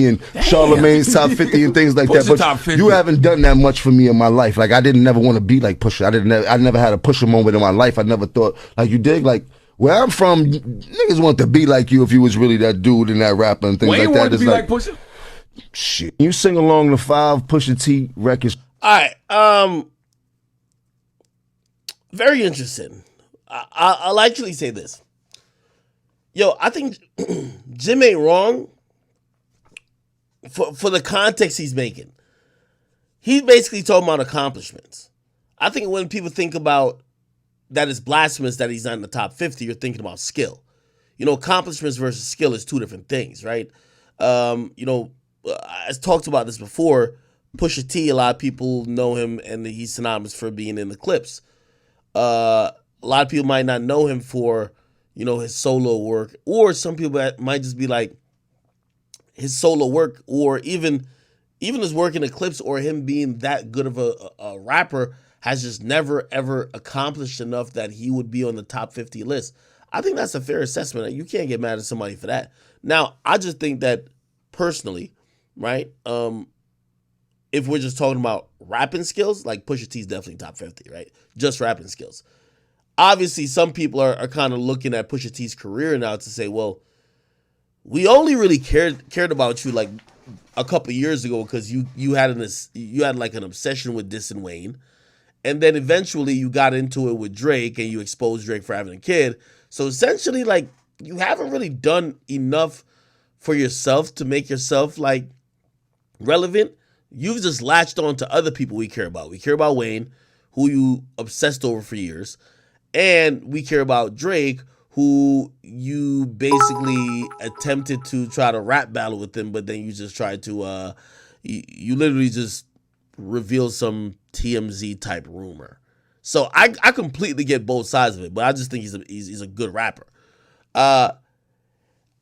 and Charlemagne's top 50 and things like Pusha that. top But 50. you haven't done that much for me in my life. Like I didn't never want to be like Pusha. I never had a Pusha moment in my life. I never thought like you dig like. Where I'm from, niggas want to be like you if you was really that dude and that rapper and things Wayne like that. wanted to It's be like Pusha? Shit. You sing along the 5 Pusha T records. All right. Very interesting. I'll actually say this. Yo, I think Jim ain't wrong for the context he's making. He's basically talking about accomplishments. I think when people think about that it's blasphemous that he's not in the top 50, you're thinking about skill. You know, accomplishments versus skill is two different things, right? You know, I talked about this before. Pusha T, a lot of people know him, and he's synonymous for being in the clips. A lot of people might not know him for, you know, his solo work, or some people that might just be like his solo work, or even his work in the clips, or him being that good of a rapper has just never ever accomplished enough that he would be on the top 50 list. I think that's a fair assessment. You can't get mad at somebody for that. Now, I just think that personally, right? If we're just talking about rapping skills, like Pusha T's definitely top 50, right? Just rapping skills. Obviously, some people are kind of looking at Pusha T's career now to say, well, we only really cared about you like a couple years ago because you had like an obsession with dissing Wayne. And then eventually you got into it with Drake and you exposed Drake for having a kid. So essentially, like, you haven't really done enough for yourself to make yourself, like, relevant. You've just latched on to other people we care about. We care about Wayne, who you obsessed over for years. And we care about Drake, who you basically attempted to try to rap battle with him, but then you just tried to, you literally just reveal some TMZ type rumor. So I completely get both sides of it, but I just think he's a good rapper. I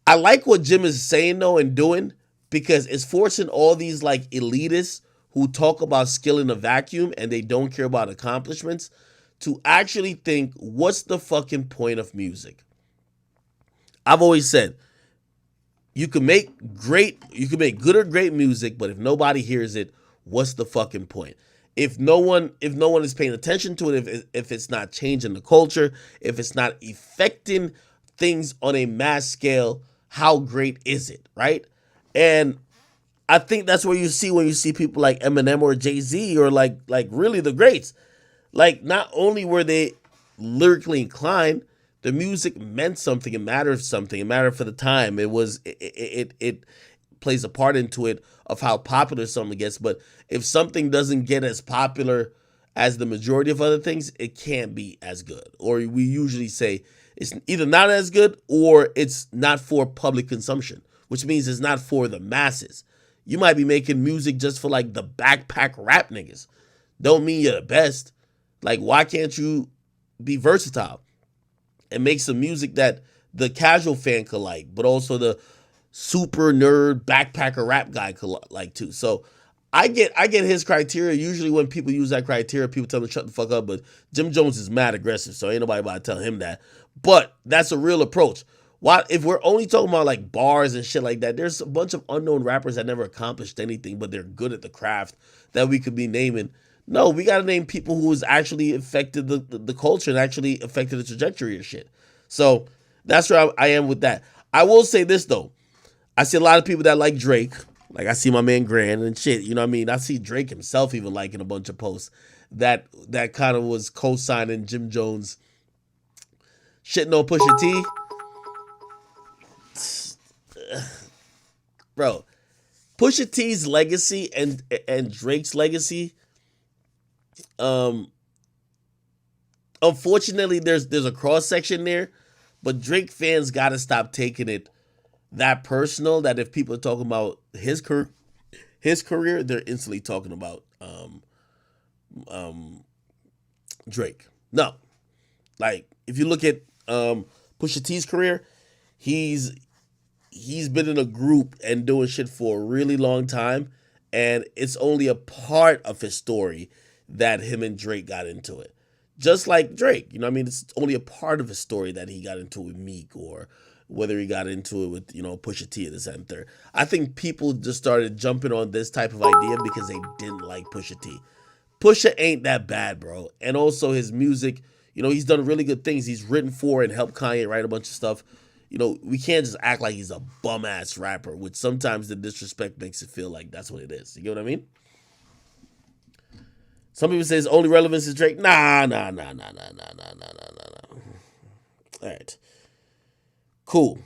like what Jim is saying though and doing, because it's forcing all these like elitists who talk about skill in a vacuum and they don't care about accomplishments to actually think, what's the fucking point of music? I've always said, you can make good or great music, but if nobody hears it, what's the fucking point? If no one is paying attention to it, if it's not changing the culture, if it's not affecting things on a mass scale, how great is it, right? And I think that's where you see when you see people like Eminem or Jay-Z or like really the greats. Like, not only were they lyrically inclined, the music meant something. It mattered something. It mattered for the time. It plays a part into it of how popular something gets. But if something doesn't get as popular as the majority of other things, it can't be as good. Or we usually say it's either not as good or it's not for public consumption, which means it's not for the masses. You might be making music just for like the backpack rap niggas. Don't mean you're the best. Like, why can't you be versatile and make some music that the casual fan could like, but also the super nerd backpacker rap guy could like too? So I get his criteria. Usually when people use that criteria, people tell me shut the fuck up, but Jim Jones is mad aggressive, so ain't nobody about to tell him that. But that's a real approach. Why, if we're only talking about like bars and shit like that, there's a bunch of unknown rappers that never accomplished anything, but they're good at the craft that we could be naming. No, we got to name people who has actually affected the culture and actually affected the trajectory of shit. So that's where I am with that. I will say this though. I see a lot of people that like Drake. Like, I see my man Grand and shit, you know what I mean? I see Drake himself even liking a bunch of posts that kind of was co-signing Jim Jones shitting on Pusha T. Bro, Pusha T's legacy and Drake's legacy, unfortunately there's a cross section there, but Drake fans gotta stop taking it that personal, that if people are talking about his career, they're instantly talking about Drake. No. Like, if you look at Pusha T's career, he's been in a group and doing shit for a really long time, and it's only a part of his story that him and Drake got into it. Just like Drake, you know what I mean? It's only a part of his story that he got into with Meek or whether he got into it with, Pusha T at the and third. I think people just started jumping on this type of idea because they didn't like Pusha T. Pusha ain't that bad, bro. And also his music, he's done really good things. He's written for and helped Kanye write a bunch of stuff. We can't just act like he's a bum ass rapper, which sometimes the disrespect makes it feel like that's what it is. You get what I mean? Some people say his only relevance is Drake. Nah. All right. Cool.